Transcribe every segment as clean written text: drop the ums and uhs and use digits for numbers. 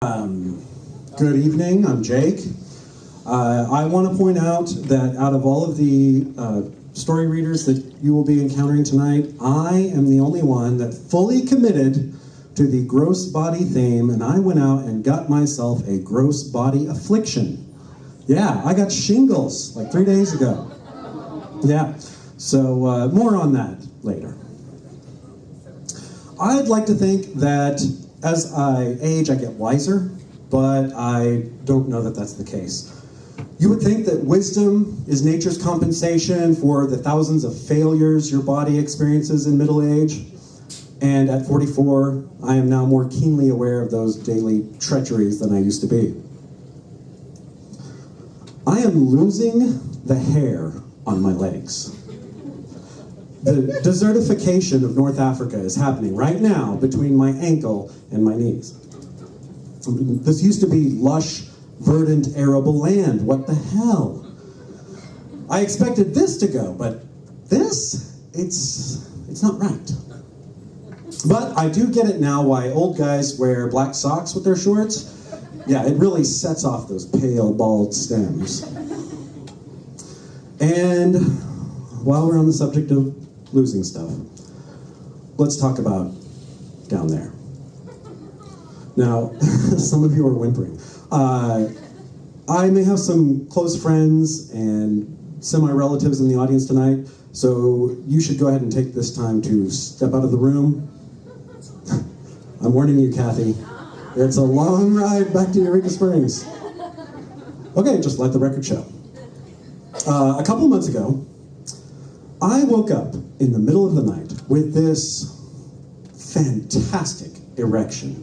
Good evening, I'm Jake. I want to point out that out of all of the story readers that you will be encountering tonight, I am the only one that fully committed to the gross body theme, and I went out and got myself a gross body affliction. Yeah, I got shingles like 3 days ago. Yeah, so more on that later. I'd like to think that as I age, I get wiser, but I don't know that that's the case. You would think that wisdom is nature's compensation for the thousands of failures your body experiences in middle age. And at 44, I am now more keenly aware of those daily treacheries than I used to be. I am losing the hair on my legs. The desertification of North Africa is happening right now between my ankle and my knees. This used to be lush, verdant, arable land. What the hell? I expected this to go, but this, it's not right. But I do get it now why old guys wear black socks with their shorts. Yeah, it really sets off those pale, bald stems. And while we're on the subject of losing stuff, let's talk about down there. Now, some of you are whimpering. I may have some close friends and semi-relatives in the audience tonight, so you should go ahead and take this time to step out of the room. I'm warning you, Kathy. It's a long ride back to Eureka Springs. Okay, just let the record show. A couple of months ago, I woke up in the middle of the night with this fantastic erection.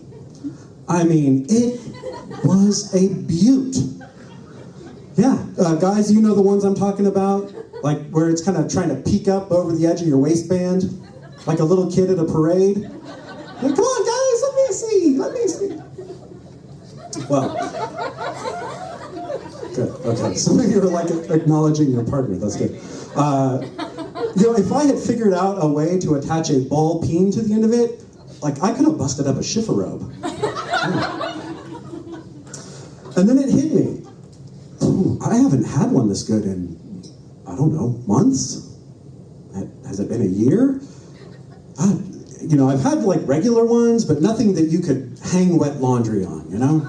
I mean, it was a beaut. Yeah, guys, you know the ones I'm talking about? Like where it's kind of trying to peek up over the edge of your waistband, like a little kid at a parade. Like, come on, guys, let me see. Well, good, okay. Some of you are like acknowledging your partner, that's good. You know, if I had figured out a way to attach a ball peen to the end of it, like I could have busted up a shiffer robe. And then it hit me. Ooh, I haven't had one this good in, I don't know, months? Has it been a year? You know, I've had like regular ones, but nothing that you could hang wet laundry on, you know?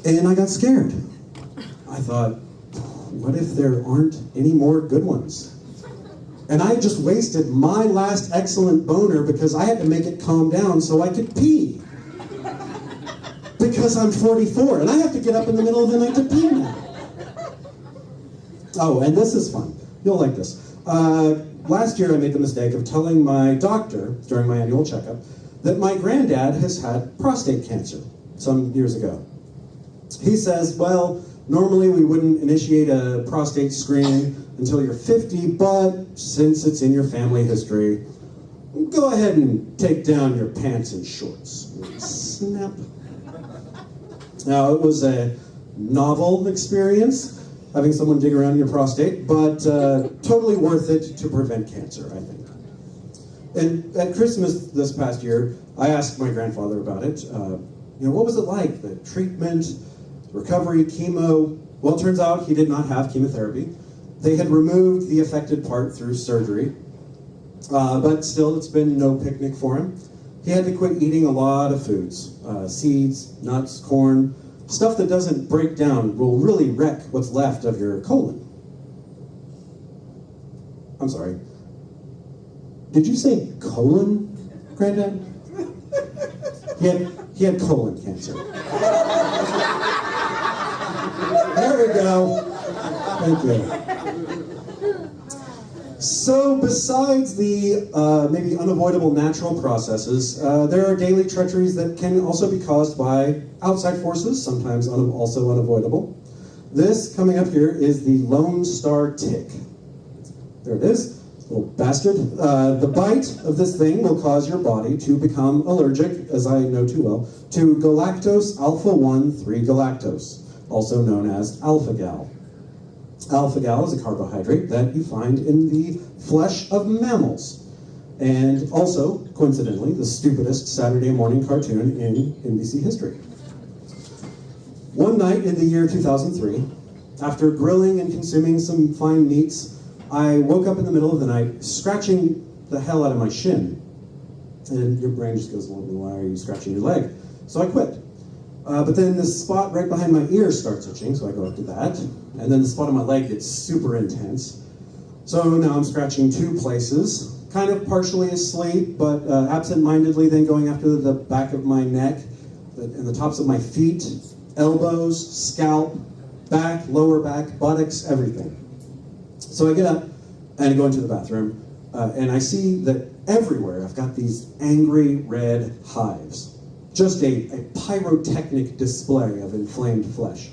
And I got scared. I thought, what if there aren't any more good ones? And I just wasted my last excellent boner because I had to make it calm down so I could pee. Because I'm 44 and I have to get up in the middle of the night to pee now. Oh, and this is fun. You'll like this. Last year I made the mistake of telling my doctor during my annual checkup that my granddad has had prostate cancer some years ago. He says, well, normally we wouldn't initiate a prostate screen until you're 50, but since it's in your family history, go ahead and take down your pants and shorts. Snap. Now, it was a novel experience, having someone dig around in your prostate, but totally worth it to prevent cancer, I think. And at Christmas this past year, I asked my grandfather about it. You know, what was it like, the treatment, recovery, chemo? Well, it turns out he did not have chemotherapy. They had removed the affected part through surgery, but still it's been no picnic for him. He had to quit eating a lot of foods, seeds, nuts, corn, stuff that doesn't break down, will really wreck what's left of your colon. I'm sorry. Did you say colon, Granddad? He had colon cancer. There we go. Thank you. So besides the maybe unavoidable natural processes, there are daily treacheries that can also be caused by outside forces, sometimes also unavoidable. This coming up here is the Lone Star tick. There it is, little bastard. The bite of this thing will cause your body to become allergic, as I know too well, to galactose alpha-1,3-galactose, also known as alpha-gal. Alpha-gal is a carbohydrate that you find in the flesh of mammals. and also, coincidentally, the stupidest Saturday morning cartoon in NBC history. One night in the year 2003, after grilling and consuming some fine meats, I woke up in the middle of the night scratching the hell out of my shin. And your brain just goes, well, why are you scratching your leg? So I quit. But then this spot right behind my ear starts itching, so I go up to that. And then the spot on my leg gets super intense. So now I'm scratching two places, kind of partially asleep, but absent-mindedly then going after the back of my neck and the tops of my feet, elbows, scalp, back, lower back, buttocks, everything. So I get up and I go into the bathroom, and I see that everywhere I've got these angry red hives. Just a pyrotechnic display of inflamed flesh.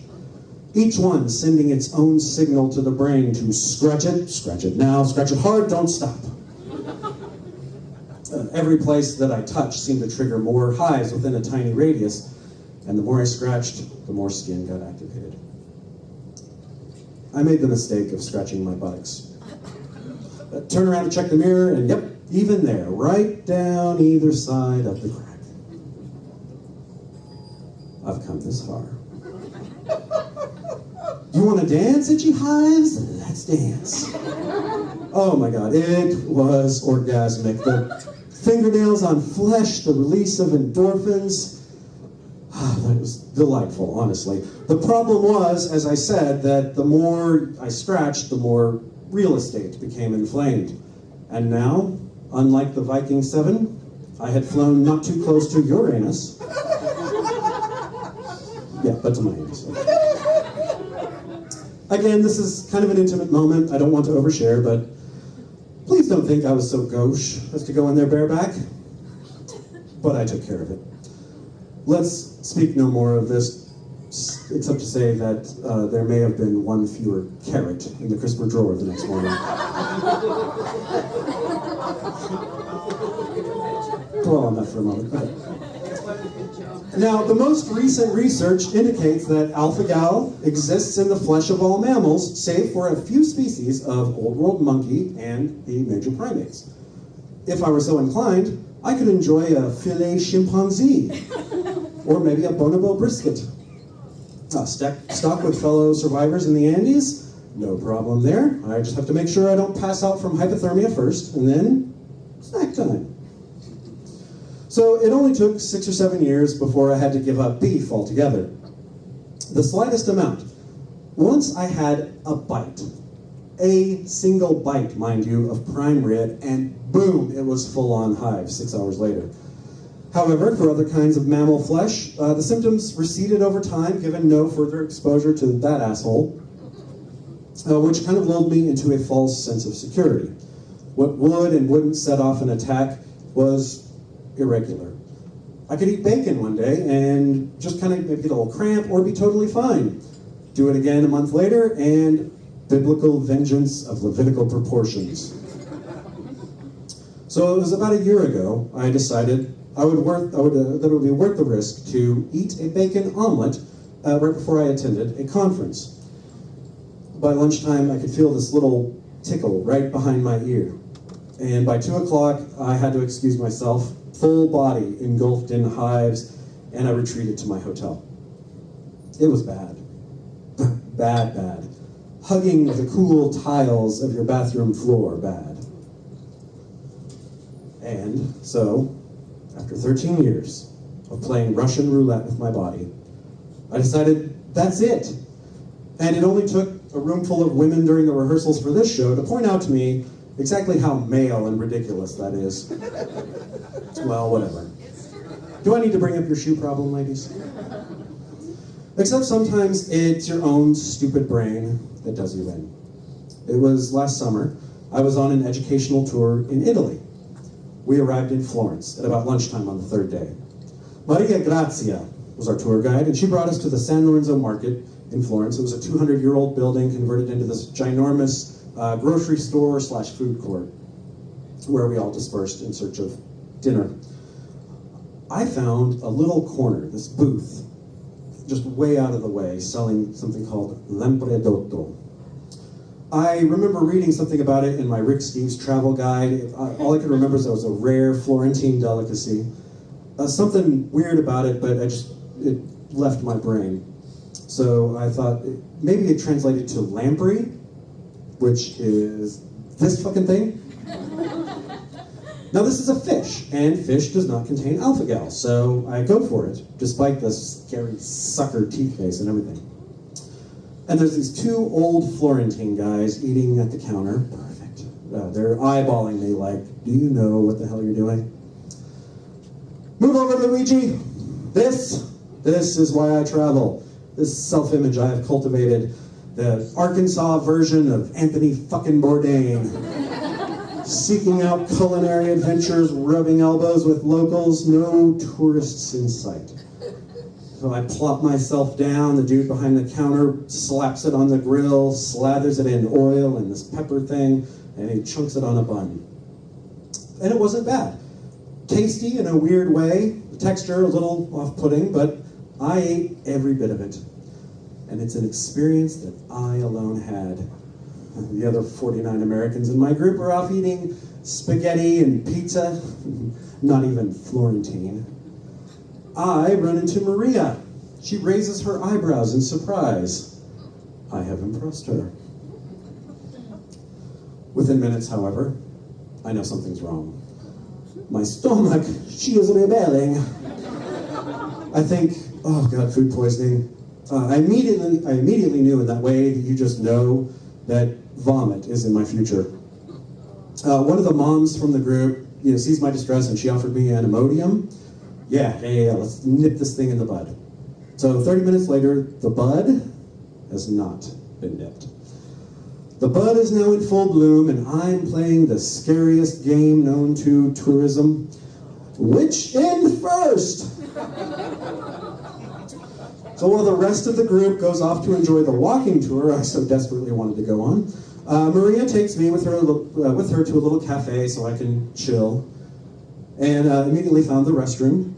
Each one sending its own signal to the brain to scratch it now, scratch it hard, don't stop. Every place that I touched seemed to trigger more hives within a tiny radius, and the more I scratched, the more skin got activated. I made the mistake of scratching my buttocks. Turn around to check the mirror, and yep, even there, right down either side of the crack. I've come this far. You want to dance, itchy hives? Let's dance. Oh my God, it was orgasmic. The fingernails on flesh, the release of endorphins. That was delightful, honestly. The problem was, as I said, that the more I scratched, the more real estate became inflamed. And now, unlike the Viking 7, I had flown not too close to Uranus. Yeah, but to my anus. Again, this is kind of an intimate moment. I don't want to overshare, but please don't think I was so gauche as to go in there bareback. But I took care of it. Let's speak no more of this, except to say that there may have been one fewer carrot in the crisper drawer the next morning. Dwell on that for a moment. Okay. Now, the most recent research indicates that alpha-gal exists in the flesh of all mammals, save for a few species of Old World monkey and the major primates. If I were so inclined, I could enjoy a filet chimpanzee, or maybe a bonobo brisket. Stock with fellow survivors in the Andes? No problem there. I just have to make sure I don't pass out from hypothermia first, and then snack time. So it only took 6 or 7 years before I had to give up beef altogether. The slightest amount. Once I had a bite, a single bite, mind you, of prime rib, and boom, it was full-on hive 6 hours later. However, for other kinds of mammal flesh, the symptoms receded over time, given no further exposure to that asshole, which kind of lulled me into a false sense of security. What would and wouldn't set off an attack was irregular. I could eat bacon one day and just kind of get a little cramp or be totally fine. Do it again a month later and biblical vengeance of Levitical proportions. So it was about a year ago I decided that it would be worth the risk to eat a bacon omelet right before I attended a conference. By lunchtime I could feel this little tickle right behind my ear. And by 2 o'clock I had to excuse myself, full body engulfed in hives, and I retreated to my hotel. It was bad. Bad. Hugging the cool tiles of your bathroom floor, bad. And so, after 13 years of playing Russian roulette with my body, I decided that's it. And it only took a room full of women during the rehearsals for this show to point out to me exactly how male and ridiculous that is. Well, whatever. Do I need to bring up your shoe problem, ladies? Except sometimes it's your own stupid brain that does you in. It was last summer. I was on an educational tour in Italy. We arrived in Florence at about lunchtime on the third day. Maria Grazia was our tour guide, and she brought us to the San Lorenzo Market in Florence. It was a 200-year-old building converted into this ginormous grocery store / food court, where we all dispersed in search of dinner. I found a little corner, this booth, just way out of the way, selling something called l'empredotto. I remember reading something about it in my Rick Steves travel guide. All I could remember is it was a rare Florentine delicacy. Something weird about it, but it left my brain. So I thought maybe it translated to lamprey, which is this fucking thing. Now this is a fish, and fish does not contain alpha-gal, so I go for it, despite the scary sucker teeth face and everything. And there's these two old Florentine guys eating at the counter. Perfect. They're eyeballing me like, do you know what the hell you're doing? Move over, Luigi. This is why I travel. This self-image I have cultivated. The Arkansas version of Anthony fucking Bourdain. Seeking out culinary adventures, rubbing elbows with locals, no tourists in sight. So I plop myself down, the dude behind the counter slaps it on the grill, slathers it in oil and this pepper thing, and he chunks it on a bun. And it wasn't bad. Tasty in a weird way, the texture a little off-putting, but I ate every bit of it. And it's an experience that I alone had. The other 49 Americans in my group are off eating spaghetti and pizza, not even Florentine. I run into Maria. She raises her eyebrows in surprise. I have impressed her. Within minutes, however, I know something's wrong. My stomach, she is rebelling. I think, oh God, food poisoning. I immediately knew in that way that you just know that vomit is in my future. One of the moms from the group, sees my distress and she offered me an Imodium. Yeah, let's nip this thing in the bud. So 30 minutes later, the bud has not been nipped. The bud is now in full bloom and I'm playing the scariest game known to tourism. Which end first? So while the rest of the group goes off to enjoy the walking tour I so desperately wanted to go on, Maria takes me with her to a little cafe so I can chill, and immediately found the restroom.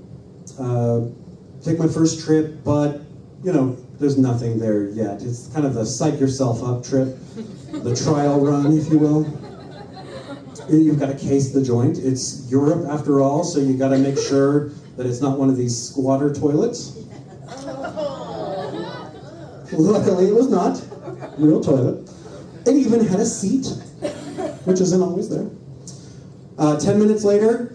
Take my first trip, but there's nothing there yet. It's kind of the psych yourself up trip, the trial run, if you will. You've got to case the joint. It's Europe after all, so you got to make sure that it's not one of these squatter toilets. Luckily, it was not. Real toilet. It even had a seat, which isn't always there. 10 minutes later,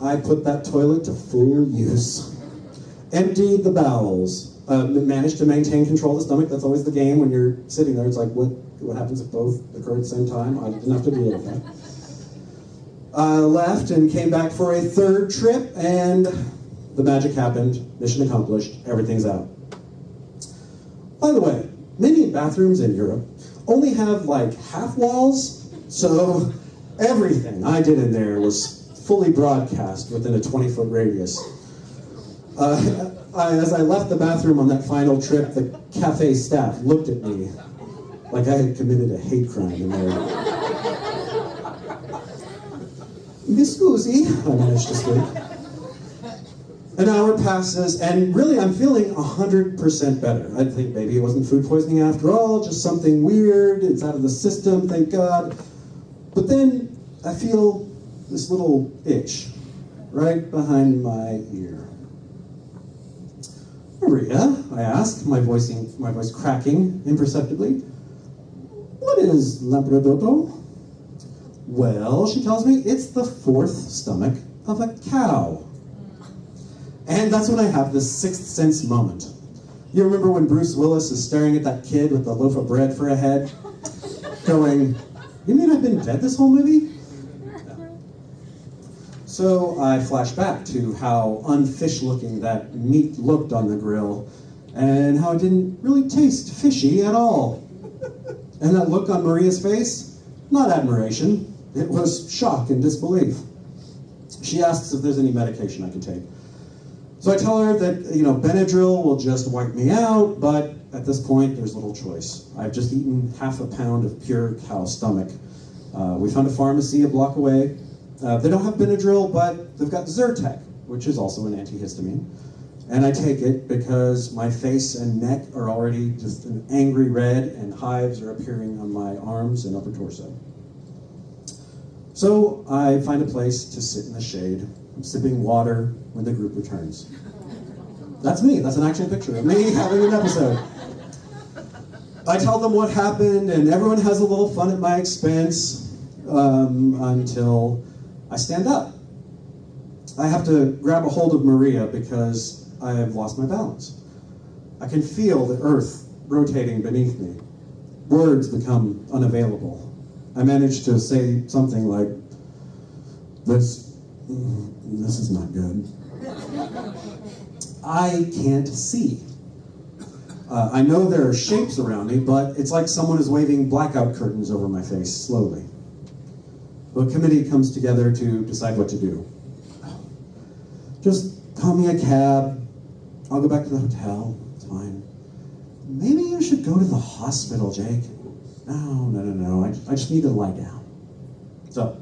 I put that toilet to full use. Emptied the bowels. Managed to maintain control of the stomach. That's always the game when you're sitting there. It's like, what happens if both occur at the same time? I didn't have to deal with that. I left and came back for a third trip, and the magic happened. Mission accomplished. Everything's out. By the way, many bathrooms in Europe only have like half walls, so everything I did in there was fully broadcast within a 20-foot radius. As I left the bathroom on that final trip, the cafe staff looked at me like I had committed a hate crime in there. Mi scusi, I managed to speak. An hour passes, and really I'm feeling 100% better. I think maybe it wasn't food poisoning after all, just something weird, it's out of the system, thank God. But then I feel this little itch right behind my ear. Maria, I ask, my voice cracking imperceptibly. What is Labradotto? Well, she tells me, it's the fourth stomach of a cow. And that's when I have this sixth sense moment. You remember when Bruce Willis is staring at that kid with the loaf of bread for a head? Going, you mean I've been dead this whole movie? So I flash back to how unfish-looking that meat looked on the grill, and how it didn't really taste fishy at all. And that look on Maria's face, not admiration, it was shock and disbelief. She asks if there's any medication I can take. So I tell her that, Benadryl will just wipe me out, but at this point, there's little choice. I've just eaten half a pound of pure cow stomach. We found a pharmacy a block away. They don't have Benadryl, but they've got Zyrtec, which is also an antihistamine. And I take it because my face and neck are already just an angry red and hives are appearing on my arms and upper torso. So I find a place to sit in the shade. I'm sipping water when the group returns. That's me. That's an actual picture of me having an episode. I tell them what happened, and everyone has a little fun at my expense until I stand up. I have to grab a hold of Maria because I have lost my balance. I can feel the earth rotating beneath me. Words become unavailable. I manage to say something like, this is not good. I can't see. I know there are shapes around me, but it's like someone is waving blackout curtains over my face slowly. The committee comes together to decide what to do. Just call me a cab. I'll go back to the hotel. It's fine. Maybe you should go to the hospital, Jake. No. I just need to lie down. So,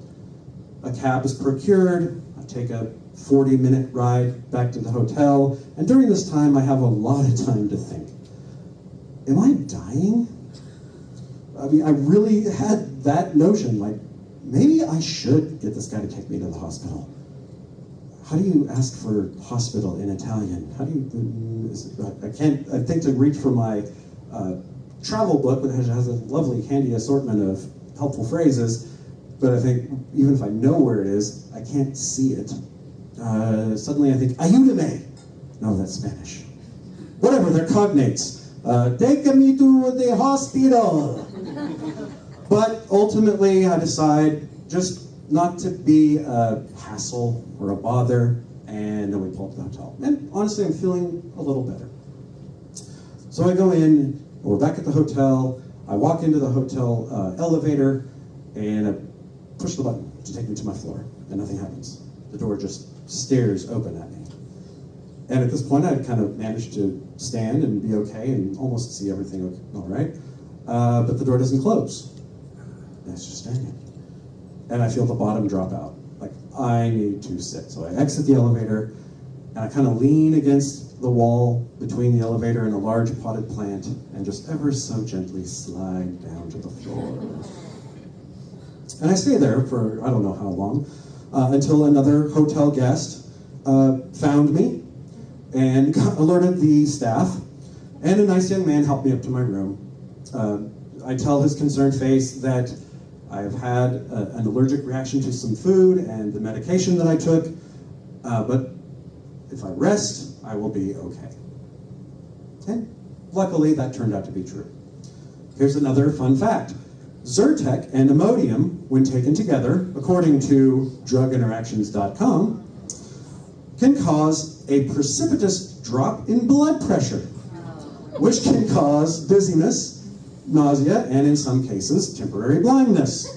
a cab is procured. I take a 40-minute ride back to the hotel. And during this time, I have a lot of time to think. Am I dying? I mean, I really had that notion, like, maybe I should get this guy to take me to the hospital. How do you ask for hospital in Italian? How do you, I think to reach for my travel book, which has a lovely handy assortment of helpful phrases, but I think even if I know where it is, I can't see it. Suddenly I think, ayúdame. No, that's Spanish. Whatever, they're cognates. Take me to the hospital. But ultimately I decide just not to be a hassle or a bother, and then we pull up to the hotel. And honestly, I'm feeling a little better. So I go in, we're back at the hotel, I walk into the hotel elevator, and I push the button to take me to my floor, and nothing happens. The door just stares open at me. And at this point, I kind of managed to stand and be okay and almost see everything all right. But the door doesn't close. And it's just standing. And I feel the bottom drop out. Like, I need to sit. So I exit the elevator, and I kind of lean against the wall between the elevator and a large potted plant, and just ever so gently slide down to the floor. And I stay there for I don't know how long, until another hotel guest found me and alerted the staff, and a nice young man helped me up to my room. I tell his concerned face that I've had an allergic reaction to some food and the medication that I took, but if I rest, I will be okay. And luckily, that turned out to be true. Here's another fun fact. Zyrtec and Imodium, when taken together, according to druginteractions.com, can cause a precipitous drop in blood pressure, which can cause dizziness, nausea, and in some cases, temporary blindness.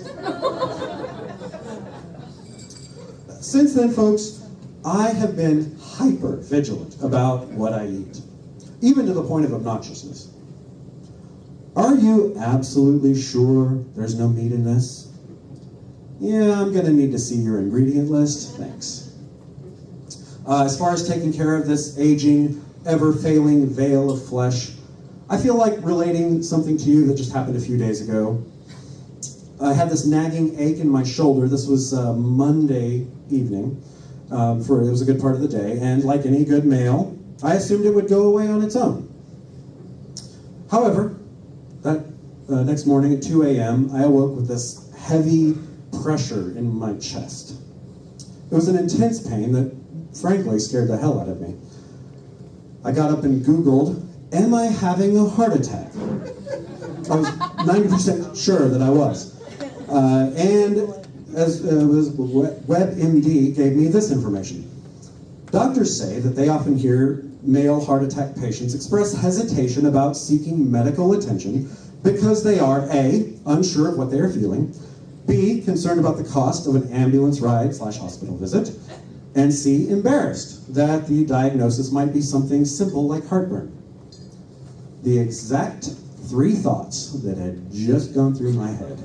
Since then, folks, I have been hyper vigilant about what I eat, even to the point of obnoxiousness. Are you absolutely sure there's no meat in this? Yeah, I'm gonna need to see your ingredient list, thanks. As far as taking care of this aging, ever-failing veil of flesh, I feel like relating something to you that just happened a few days ago. I had this nagging ache in my shoulder. This was Monday evening. It was a good part of the day, and like any good male, I assumed it would go away on its own. However, that next morning at 2 a.m., I awoke with this heavy pressure in my chest. It was an intense pain that, frankly, scared the hell out of me. I got up and Googled, am I having a heart attack? I was 90% sure that I was. And as WebMD gave me this information. Doctors say that they often hear male heart attack patients express hesitation about seeking medical attention because they are A, unsure of what they are feeling, B, concerned about the cost of an ambulance ride / hospital visit, and C, embarrassed that the diagnosis might be something simple like heartburn. The exact 3 thoughts that had just gone through my head.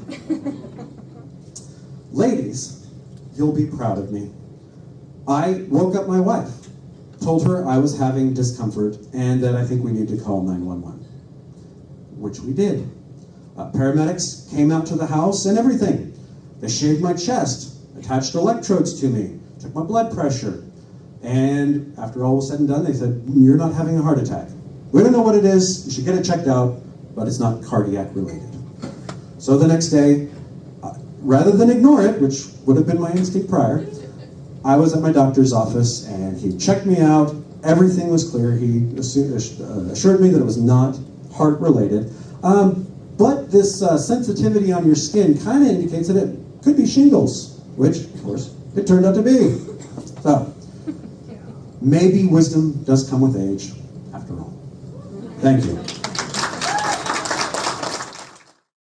Ladies, you'll be proud of me. I woke up my wife told her I was having discomfort and that I think we need to call 911, which we did. Paramedics came out to the house and everything. They shaved my chest, attached electrodes to me, took my blood pressure, and after all was said and done, they said, "You're not having a heart attack. We don't know what it is, you should get it checked out, but it's not cardiac related." So the next day, rather than ignore it, which would have been my instinct prior, I was at my doctor's office and he checked me out, everything was clear, he assured me that it was not heart related. But this sensitivity on your skin kind of indicates that it could be shingles, which, of course, it turned out to be. So, maybe wisdom does come with age, after all. Thank you.